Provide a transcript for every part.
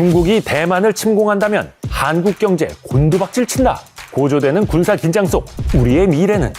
중국이 대만을 침공한다면 한국 경제 곤두박질 친다. 고조되는 군사 긴장 속 우리의 미래는?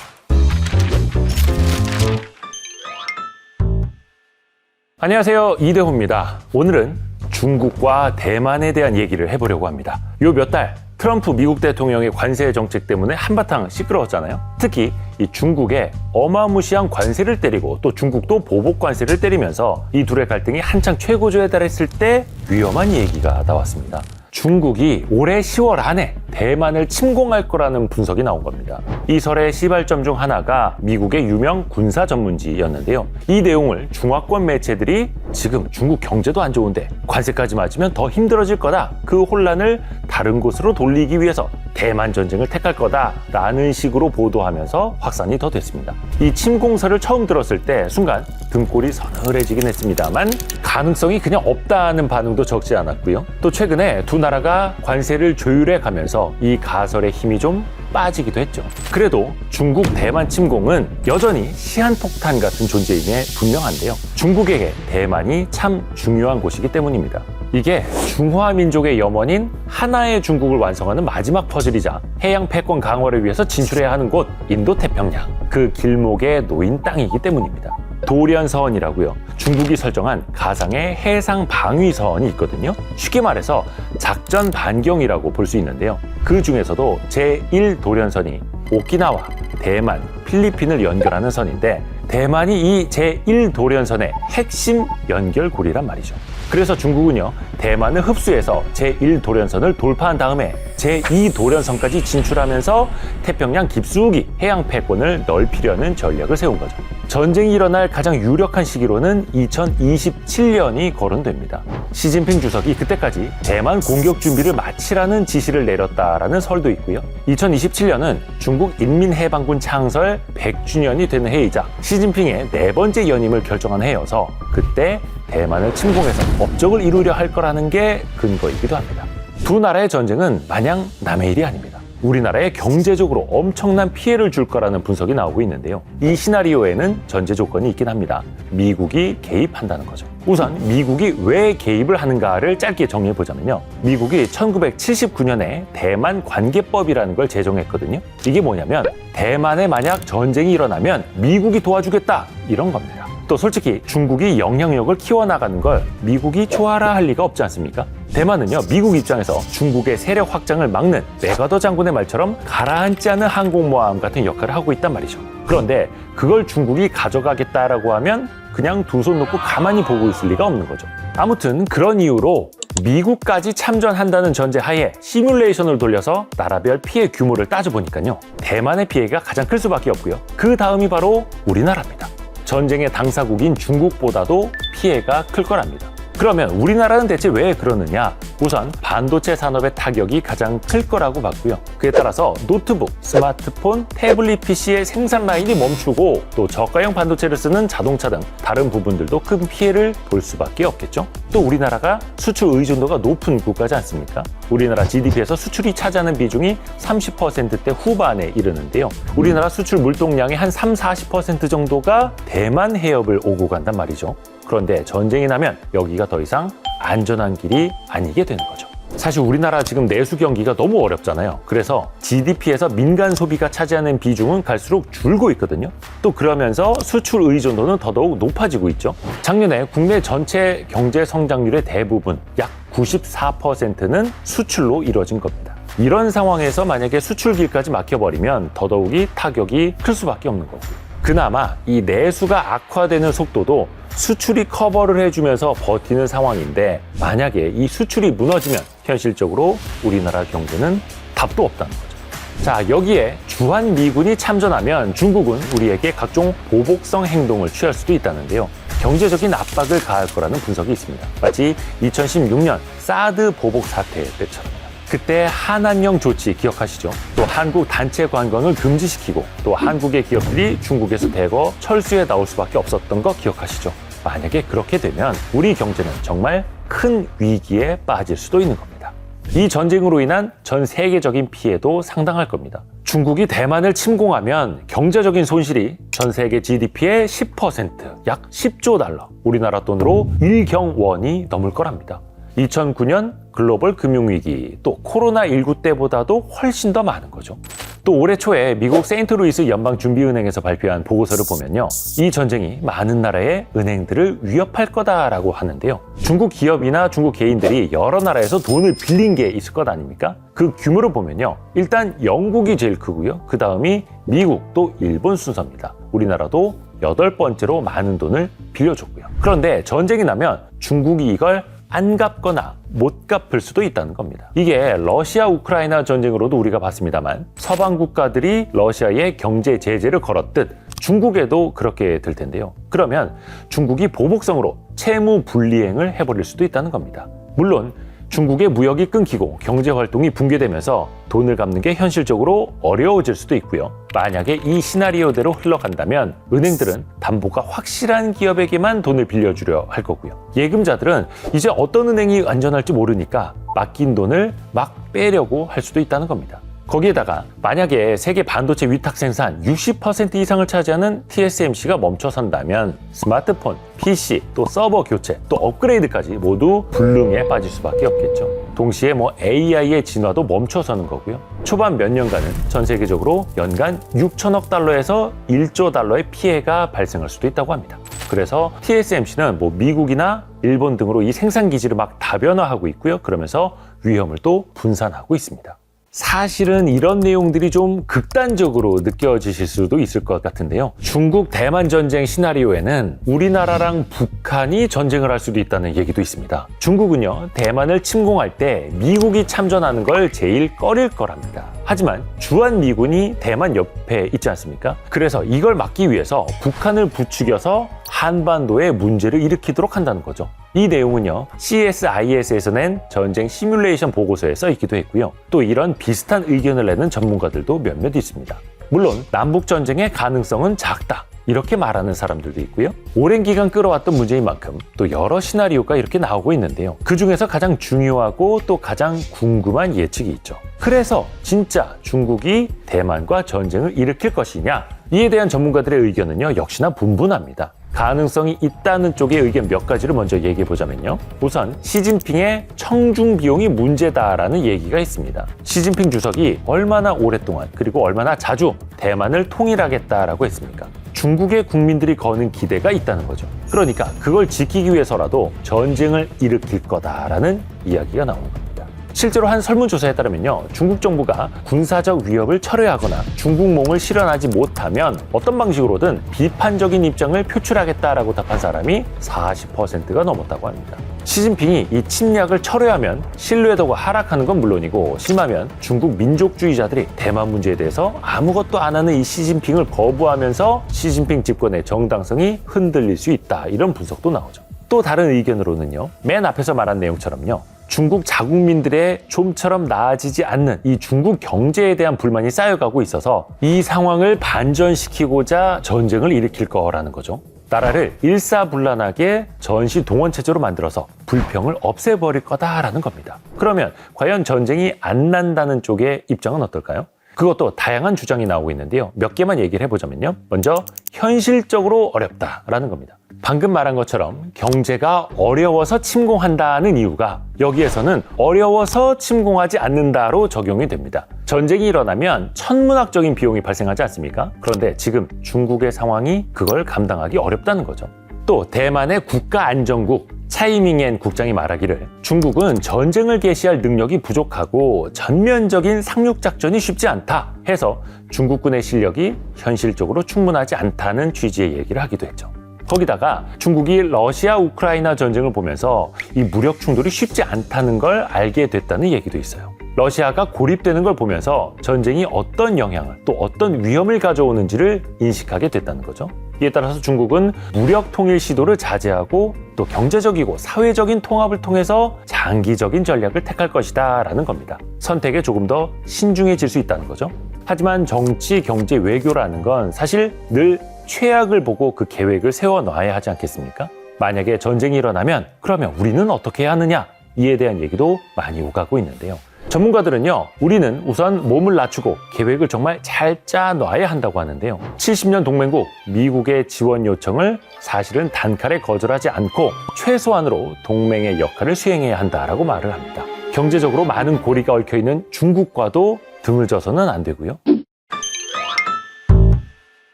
안녕하세요, 이대호입니다. 오늘은 중국과 대만에 대한 얘기를 해보려고 합니다. 요 몇 달 트럼프 미국 대통령의 관세 정책 때문에 한바탕 시끄러웠잖아요. 특히 이 중국에 어마무시한 관세를 때리고 또 중국도 보복 관세를 때리면서 이 둘의 갈등이 한창 최고조에 달했을 때 위험한 얘기가 나왔습니다. 중국이 올해 10월 안에 대만을 침공할 거라는 분석이 나온 겁니다. 이 설의 시발점 중 하나가 미국의 유명 군사 전문지였는데요. 이 내용을 중화권 매체들이 지금 중국 경제도 안 좋은데 관세까지 맞으면 더 힘들어질 거다. 그 혼란을 다른 곳으로 돌리기 위해서 대만 전쟁을 택할 거다라는 식으로 보도하면서 확산이 더 됐습니다. 이 침공설을 처음 들었을 때 순간 등골이 서늘해지긴 했습니다만 가능성이 그냥 없다는 반응도 적지 않았고요. 또 최근에 두 나라가 관세를 조율해 가면서 이 가설의 힘이 좀 빠지기도 했죠. 그래도 중국 대만 침공은 여전히 시한폭탄 같은 존재임에 분명한데요. 중국에게 대만이 참 중요한 곳이기 때문입니다. 이게 중화민족의 염원인 하나의 중국을 완성하는 마지막 퍼즐이자 해양 패권 강화를 위해서 진출해야 하는 곳 인도태평양, 그 길목에 놓인 땅이기 때문입니다. 도련서원이라고요. 중국이 설정한 가상의 해상 방위선이 있거든요. 쉽게 말해서 작전 반경이라고 볼 수 있는데요. 그 중에서도 제1도련선이 오키나와, 대만, 필리핀을 연결하는 선인데 대만이 이 제1도련선의 핵심 연결고리란 말이죠. 그래서 중국은요, 대만을 흡수해서 제1도련선을 돌파한 다음에 제2도련선까지 진출하면서 태평양 깊숙이 해양 패권을 넓히려는 전략을 세운 거죠. 전쟁이 일어날 가장 유력한 시기로는 2027년이 거론됩니다. 시진핑 주석이 그때까지 대만 공격 준비를 마치라는 지시를 내렸다라는 설도 있고요. 2027년은 중국 인민해방군 창설 100주년이 되는 해이자 시진핑의 4번째 연임을 결정한 해여서 그때 대만을 침공해서 업적을 이루려 할 거라는 게 근거이기도 합니다. 두 나라의 전쟁은 마냥 남의 일이 아닙니다. 우리나라에 경제적으로 엄청난 피해를 줄 거라는 분석이 나오고 있는데요. 이 시나리오에는 전제 조건이 있긴 합니다. 미국이 개입한다는 거죠. 우선 미국이 왜 개입을 하는가를 짧게 정리해보자면요. 미국이 1979년에 대만 관계법이라는 걸 제정했거든요. 이게 뭐냐면 대만에 만약 전쟁이 일어나면 미국이 도와주겠다 이런 겁니다. 또 솔직히 중국이 영향력을 키워나가는 걸 미국이 좋아라 할 리가 없지 않습니까? 대만은요, 미국 입장에서 중국의 세력 확장을 막는 메가더 장군의 말처럼 가라앉지 않은 항공모함 같은 역할을 하고 있단 말이죠. 그런데 그걸 중국이 가져가겠다라고 하면 그냥 두 손 놓고 가만히 보고 있을 리가 없는 거죠. 아무튼 그런 이유로 미국까지 참전한다는 전제하에 시뮬레이션을 돌려서 나라별 피해 규모를 따져보니까요, 대만의 피해가 가장 클 수밖에 없고요. 그 다음이 바로 우리나라입니다. 전쟁의 당사국인 중국보다도 피해가 클 거랍니다. 그러면 우리나라는 대체 왜 그러느냐? 우선 반도체 산업의 타격이 가장 클 거라고 봤고요. 그에 따라서 노트북, 스마트폰, 태블릿 PC의 생산 라인이 멈추고 또 저가형 반도체를 쓰는 자동차 등 다른 부분들도 큰 피해를 볼 수밖에 없겠죠. 또 우리나라가 수출 의존도가 높은 국가지 않습니까? 우리나라 GDP에서 수출이 차지하는 비중이 30%대 후반에 이르는데요. 우리나라 수출 물동량의 한 30-40% 정도가 대만 해협을 오고 간단 말이죠. 그런데 전쟁이 나면 여기가 더 이상 안전한 길이 아니게 되는 거죠. 사실 우리나라 지금 내수 경기가 너무 어렵잖아요. 그래서 GDP에서 민간 소비가 차지하는 비중은 갈수록 줄고 있거든요. 또 그러면서 수출 의존도는 더더욱 높아지고 있죠. 작년에 국내 전체 경제 성장률의 대부분 약 94%는 수출로 이루어진 겁니다. 이런 상황에서 만약에 수출길까지 막혀버리면 더더욱이 타격이 클 수밖에 없는 거고요. 그나마 이 내수가 악화되는 속도도 수출이 커버를 해주면서 버티는 상황인데 만약에 이 수출이 무너지면 현실적으로 우리나라 경제는 답도 없다는 거죠. 자, 여기에 주한미군이 참전하면 중국은 우리에게 각종 보복성 행동을 취할 수도 있다는데요. 경제적인 압박을 가할 거라는 분석이 있습니다. 마치 2016년 사드 보복 사태 때처럼. 그때 한한령 조치 기억하시죠? 또 한국 단체 관광을 금지시키고 또 한국의 기업들이 중국에서 대거 철수해 나올 수밖에 없었던 거 기억하시죠? 만약에 그렇게 되면 우리 경제는 정말 큰 위기에 빠질 수도 있는 겁니다. 이 전쟁으로 인한 전 세계적인 피해도 상당할 겁니다. 중국이 대만을 침공하면 경제적인 손실이 전 세계 GDP의 10%, 약 10조 달러, 우리나라 돈으로 1경원이 넘을 거랍니다. 2009년 글로벌 금융위기, 또 코로나19 때보다도 훨씬 더 많은 거죠. 또 올해 초에 미국 세인트루이스 연방준비은행에서 발표한 보고서를 보면요, 이 전쟁이 많은 나라의 은행들을 위협할 거다라고 하는데요. 중국 기업이나 중국 개인들이 여러 나라에서 돈을 빌린 게 있을 것 아닙니까? 그 규모를 보면요, 일단 영국이 제일 크고요, 그 다음이 미국 또 일본 순서입니다. 우리나라도 8번째로 많은 돈을 빌려줬고요. 그런데 전쟁이 나면 중국이 이걸 안 갚거나 못 갚을 수도 있다는 겁니다. 이게 러시아 우크라이나 전쟁으로도 우리가 봤습니다만, 서방 국가들이 러시아에 경제 제재를 걸었듯 중국에도 그렇게 될 텐데요. 그러면 중국이 보복성으로 채무 불이행을 해버릴 수도 있다는 겁니다. 물론 중국의 무역이 끊기고 경제 활동이 붕괴되면서 돈을 갚는 게 현실적으로 어려워질 수도 있고요. 만약에 이 시나리오대로 흘러간다면 은행들은 담보가 확실한 기업에게만 돈을 빌려주려 할 거고요. 예금자들은 이제 어떤 은행이 안전할지 모르니까 맡긴 돈을 막 빼려고 할 수도 있다는 겁니다. 거기에다가 만약에 세계 반도체 위탁 생산 60% 이상을 차지하는 TSMC가 멈춰선다면 스마트폰, PC, 또 서버 교체, 또 업그레이드까지 모두 불능에 빠질 수밖에 없겠죠. 동시에 AI의 진화도 멈춰서는 거고요. 초반 몇 년간은 전 세계적으로 연간 6천억 달러에서 1조 달러의 피해가 발생할 수도 있다고 합니다. 그래서 TSMC는 미국이나 일본 등으로 이 생산 기지를 막 다변화하고 있고요. 그러면서 위험을 또 분산하고 있습니다. 사실은 이런 내용들이 좀 극단적으로 느껴지실 수도 있을 것 같은데요. 중국 대만 전쟁 시나리오에는 우리나라랑 북한이 전쟁을 할 수도 있다는 얘기도 있습니다. 중국은요, 대만을 침공할 때 미국이 참전하는 걸 제일 꺼릴 거랍니다. 하지만 주한미군이 대만 옆에 있지 않습니까? 그래서 이걸 막기 위해서 북한을 부추겨서 한반도에 문제를 일으키도록 한다는 거죠. 이 내용은요, CSIS에서 낸 전쟁 시뮬레이션 보고서에 써 있기도 했고요. 또 이런 비슷한 의견을 내는 전문가들도 몇몇 있습니다. 물론 남북전쟁의 가능성은 작다, 이렇게 말하는 사람들도 있고요. 오랜 기간 끌어왔던 문제인 만큼 또 여러 시나리오가 이렇게 나오고 있는데요. 그 중에서 가장 중요하고 또 가장 궁금한 예측이 있죠. 그래서 진짜 중국이 대만과 전쟁을 일으킬 것이냐, 이에 대한 전문가들의 의견은요, 역시나 분분합니다. 가능성이 있다는 쪽의 의견 몇 가지를 먼저 얘기해 보자면요. 우선 시진핑의 청중 비용이 문제다라는 얘기가 있습니다. 시진핑 주석이 얼마나 오랫동안 그리고 얼마나 자주 대만을 통일하겠다라고 했습니까? 중국의 국민들이 거는 기대가 있다는 거죠. 그러니까 그걸 지키기 위해서라도 전쟁을 일으킬 거다라는 이야기가 나오는 겁니다. 실제로 한 설문조사에 따르면요, 중국 정부가 군사적 위협을 철회하거나 중국몽을 실현하지 못하면 어떤 방식으로든 비판적인 입장을 표출하겠다라고 답한 사람이 40%가 넘었다고 합니다. 시진핑이 이 침략을 철회하면 신뢰도가 하락하는 건 물론이고, 심하면 중국 민족주의자들이 대만 문제에 대해서 아무것도 안 하는 이 시진핑을 거부하면서 시진핑 집권의 정당성이 흔들릴 수 있다, 이런 분석도 나오죠. 또 다른 의견으로는요, 맨 앞에서 말한 내용처럼요, 중국 자국민들의 좀처럼 나아지지 않는 이 중국 경제에 대한 불만이 쌓여가고 있어서 이 상황을 반전시키고자 전쟁을 일으킬 거라는 거죠. 나라를 일사불란하게 전시 동원 체제로 만들어서 불평을 없애버릴 거다라는 겁니다. 그러면 과연 전쟁이 안 난다는 쪽의 입장은 어떨까요? 그것도 다양한 주장이 나오고 있는데요. 몇 개만 얘기를 해보자면요. 먼저 현실적으로 어렵다라는 겁니다. 방금 말한 것처럼 경제가 어려워서 침공한다는 이유가 여기에서는 어려워서 침공하지 않는다로 적용이 됩니다. 전쟁이 일어나면 천문학적인 비용이 발생하지 않습니까? 그런데 지금 중국의 상황이 그걸 감당하기 어렵다는 거죠. 또 대만의 국가안전국 차이밍엔 국장이 말하기를 중국은 전쟁을 개시할 능력이 부족하고 전면적인 상륙작전이 쉽지 않다 해서 중국군의 실력이 현실적으로 충분하지 않다는 취지의 얘기를 하기도 했죠. 거기다가 중국이 러시아 우크라이나 전쟁을 보면서 이 무력 충돌이 쉽지 않다는 걸 알게 됐다는 얘기도 있어요. 러시아가 고립되는 걸 보면서 전쟁이 어떤 영향을 또 어떤 위험을 가져오는지를 인식하게 됐다는 거죠. 이에 따라서 중국은 무력 통일 시도를 자제하고 또 경제적이고 사회적인 통합을 통해서 장기적인 전략을 택할 것이다 라는 겁니다. 선택에 조금 더 신중해질 수 있다는 거죠. 하지만 정치, 경제, 외교라는 건 사실 늘 최악을 보고 그 계획을 세워놔야 하지 않겠습니까? 만약에 전쟁이 일어나면 그러면 우리는 어떻게 해야 하느냐? 이에 대한 얘기도 많이 오가고 있는데요. 전문가들은요, 우리는 우선 몸을 낮추고 계획을 정말 잘 짜놔야 한다고 하는데요. 70년 동맹국 미국의 지원 요청을 사실은 단칼에 거절하지 않고 최소한으로 동맹의 역할을 수행해야 한다라고 말을 합니다. 경제적으로 많은 고리가 얽혀있는 중국과도 등을 져서는 안 되고요.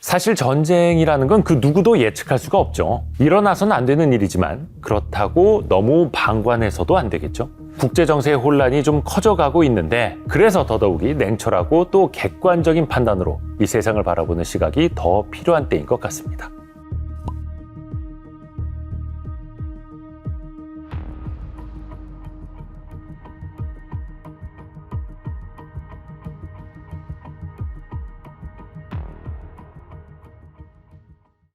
사실 전쟁이라는 건 그 누구도 예측할 수가 없죠. 일어나서는 안 되는 일이지만 그렇다고 너무 방관해서도 안 되겠죠. 국제정세의 혼란이 좀 커져가고 있는데 그래서 더더욱이 냉철하고 또 객관적인 판단으로 이 세상을 바라보는 시각이 더 필요한 때인 것 같습니다.